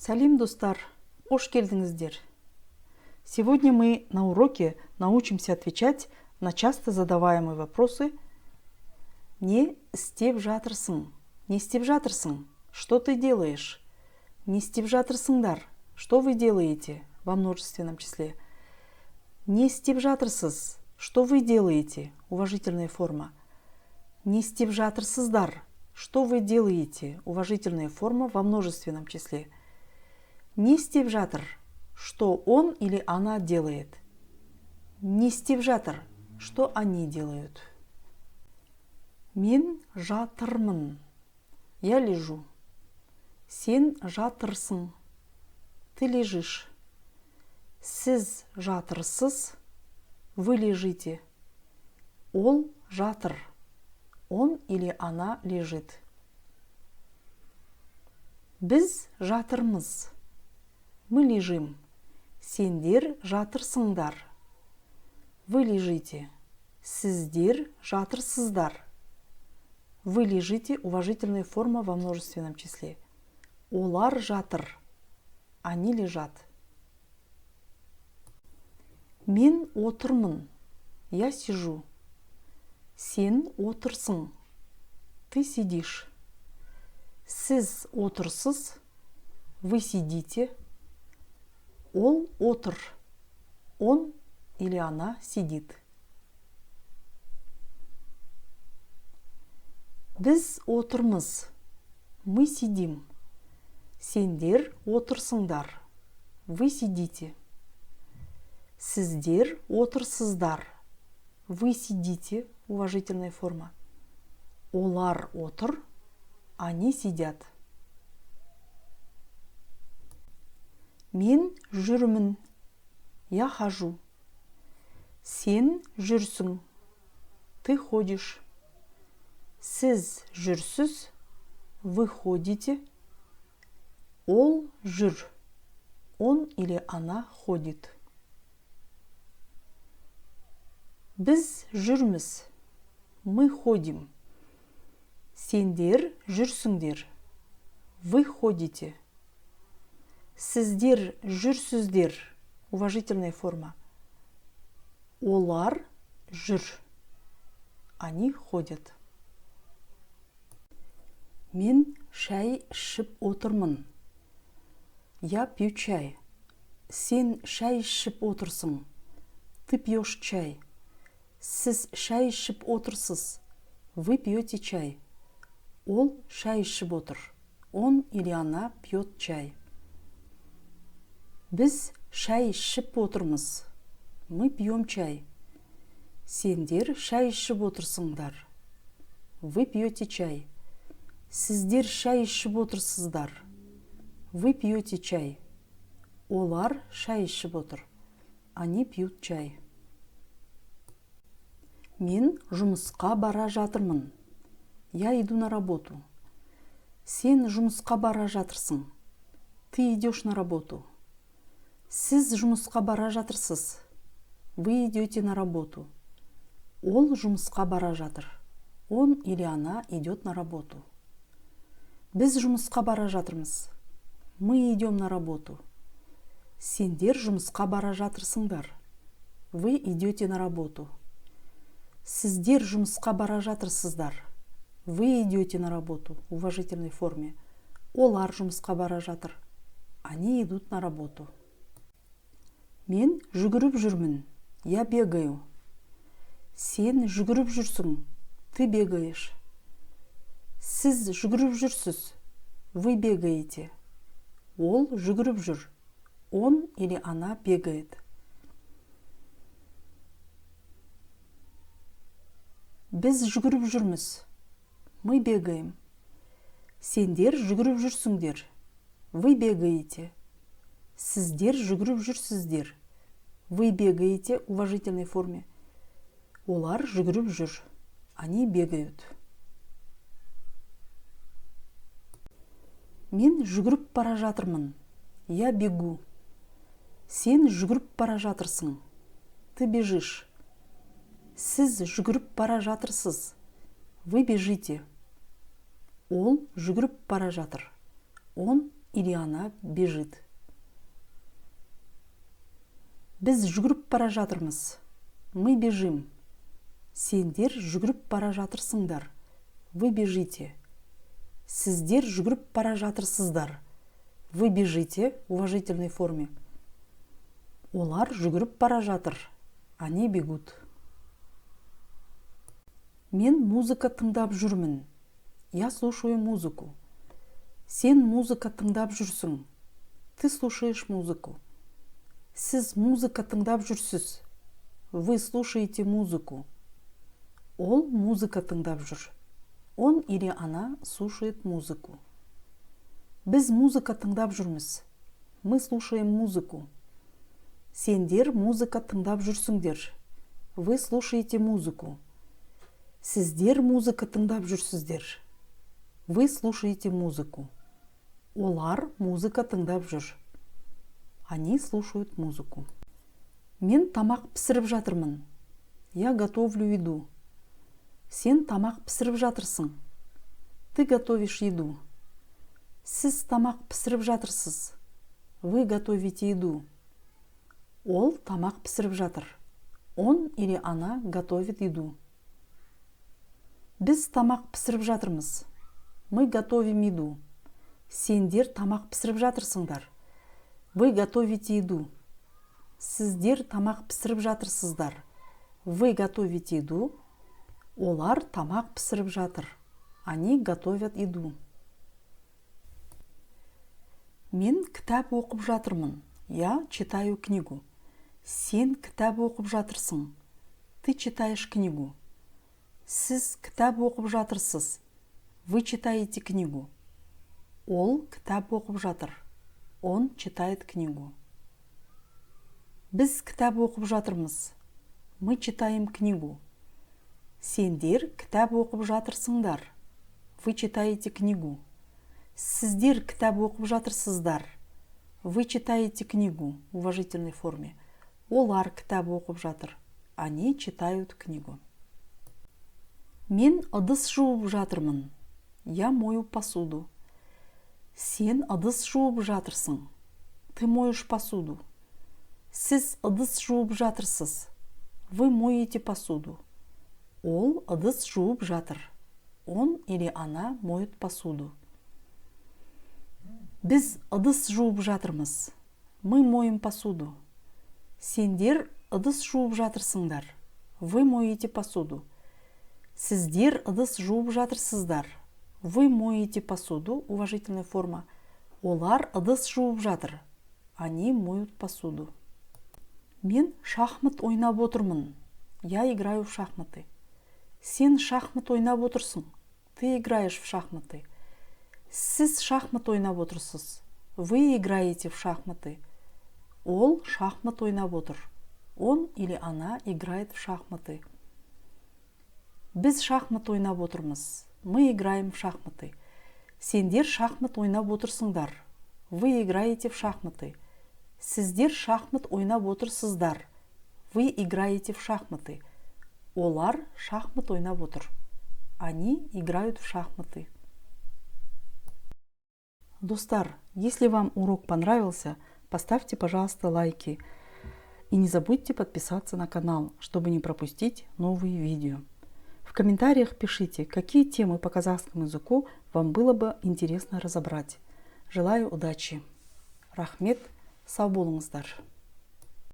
Салим, достар, қош келдіңіздер. Сегодня мы на уроке научимся отвечать на часто задаваемые вопросы. Не істеп жатырсың? Не істеп жатырсың? Что ты делаешь? Не істеп жатырсыңдар? Что вы делаете? Во множественном числе. Не істеп жатырсыз? Что вы делаете? Уважительная форма. Не істеп жатырсыздар? Что вы делаете? Уважительная форма во множественном числе. Не істеп жатыр? Что он или она делает? Не істеп жатыр? Что они делают? Мен жатырмын. Я лежу. Сен жатырсың. Ты лежишь. Сіз жатырсыз. Вы лежите. Ол жатыр. Он или она лежит. Біз жатырмыз. Мы лежим. Сендер жатырсыңдар. Вы лежите. Сіздер жатырсыздар. Вы лежите. Уважительная форма во множественном числе. Олар жатыр. Они лежат. Мен отырмын. Я сижу. Сен отырсың. Ты сидишь. Сіз отырсыз. Вы сидите. Ол отыр. Он или она сидит. Біз отырмыз. Мы сидим. Сендер отырсыңдар. Вы сидите. Сіздер отырсыздар. Вы сидите. Уважительная форма. Олар отыр. Они сидят. Мен жүрмін. Я хожу. Сен жүрсің. Ты ходишь. Сіз жүрсіз. Вы ходите. Ол жүр. Он или она ходит. Біз жүрміз. Мы ходим. Сендер жүрсіңдер. Вы ходите. Сіздер жүрсіздер. Уважительная форма. Олар жүр. Они ходят. Мен шай ішіп отырмын. Я пью чай. Сен шай ішіп отырсың. Ты пьешь чай. Сіз шай ішіп отырсыз. Вы пьете чай. Ол шай ішіп отыр. Он или она пьет чай. Біз шай ішіп отырмыз. Мы пьем чай. Сендер шай ішіп отырсыңдар. Вы пьете чай. Сіздер шай ішіп отырсыздар. Вы пьете чай. Олар шай ішіп отыр. Они пьют чай. Мен жұмысқа бара жатырмын. Я иду на работу. Сен жұмысқа бара жатырсың. Ты идешь на работу. Сіз жұмысқа бара жатырсыз. Вы идете на работу. Ол жұмысқа бара жатыр. Он или она идет на работу. Біз жұмысқа бара жатырмыз. Мы идем на работу. Сендер жұмысқа бара жатырсыңдар. Вы идете на работу. Сіздер жұмысқа бара жатырсыздар. Вы идете на работу. В уважительной форме. Олар жұмысқа бара жатыр. Они идут на работу. Мен жүгіріп жүрмін. Я бегаю. Сен жүгіріп жүрсің. Ты бегаешь. Сіз жүгіріп жүрсіз. Вы бегаете. Ол жүгіріп жүр. Он или она бегает. Біз жүгіріп жүрміз. Мы бегаем. Сендер жүгіріп жүрсіңдер. Вы бегаете. Сіздер жүгіріп жүрсіздер. Вы бегаете. В уважительной форме. Олар жүгіріп жүр. Они бегают. Мен жүгіріп бара жатырмын. Я бегу. Сен жүгіріп бара жатырсың. Ты бежишь. Сіз жүгіріп бара жатырсыз. Вы бежите. Ол жүгіріп бара жатыр. Он или она бежит. Біз жүгіріп бара жатырмыз. Мы бежим. Сендер жүгіріп бара жатырсыңдар. Вы бежите. Сіздер жүгіріп бара жатырсыздар. Вы бежите в уважительной форме. Олар жүгіріп бара жатыр. Они бегут. Мен музыка тыңдап жүрмін. Я слушаю музыку. Сен музыка тыңдап жүрсің. Ты слушаешь музыку. Сіз музыка тыңдап жүрсіз. Вы слушаете музыку. Ол музыка тыңдап жүр. Он или она слушает музыку. Біз музыка тыңдап жүрміз. Мы слушаем музыку. Сендер музыка тыңдап жүрсіңдер. Вы слушаете музыку. Сіздер музыка тыңдап жүрсіздер. Вы слушаете музыку. Олар музыка тыңдап жүр. Они слушают музыку. Мен тамақ пісіріп жатырмын. Я готовлю еду. Сен тамақ пісіріп жатырсың. Ты готовишь еду. Сіз тамақ пісіріп жатырсыз. Вы готовите еду. Ол тамақ пісіріп жатыр. Он или она готовит еду. Біз тамақ пісіріп жатырмыз. Мы готовим еду. Сендер тамақ пісіріп жатырсыңдар. Вы готовите еду. Сіздер тамақ пісіріп жатырсыздар. Вы готовите еду. Олар тамақ пісіріп жатыр. Они готовят еду. Мен кітап оқып жатырмын. Я читаю книгу. Сен кітап оқып жатырсың. Ты читаешь книгу. Сіз кітап оқып жатырсыз. Вы читаете книгу. Ол кітап оқып жатыр. Он читает книгу. Біз кітап оқып жатырмыз. Мы читаем книгу. Сендер кітап оқып жатырсыңдар. Вы читаете книгу. Сіздер кітап оқып жатырсыздар. Вы читаете книгу в уважительной форме. Олар кітап оқып жатыр. Они читают книгу. Мен ыдыс жуып жатырмын. Я мою посуду. Сен ыдыс жуып жатырсың. Ты моешь посуду. Сіз ыдыс жуып жатырсыз. Вы моете посуду. Ол ыдыс жуып жатыр. Он или она моет посуду. Біз ыдыс жуып жатырмыз. Мы моем посуду. Сендер ыдыс жуып жатырсыңдар. Вы моете посуду. Сіздер ыдыс жуып жатырсыздар. Вы моете посуду, уважительная форма. Олар ыдыс жуып жатыр. Они моют посуду. Мен шахмат ойнап отырмын. Я играю в шахматы. Сен шахмат ойнап отырсың. Ты играешь в шахматы. Сіз шахмат ойнап отырсыз. Вы играете в шахматы. Ол шахмат ойнап отыр. Он или она играет в шахматы. Біз шахмат ойнап отырмыз. Мы играем в шахматы. Сендер шахмат ойнап отырсыңдар. Вы играете в шахматы. Сіздер шахмат ойнап отырсыздар. Вы играете в шахматы. Олар шахмат ойнап отыр. Они играют в шахматы. Достар, если вам урок понравился, поставьте, пожалуйста, лайки. И не забудьте подписаться на канал, чтобы не пропустить новые видео. В комментариях пишите, какие темы по казахскому языку вам было бы интересно разобрать. Желаю удачи. Рахмет, сау болыңыздар.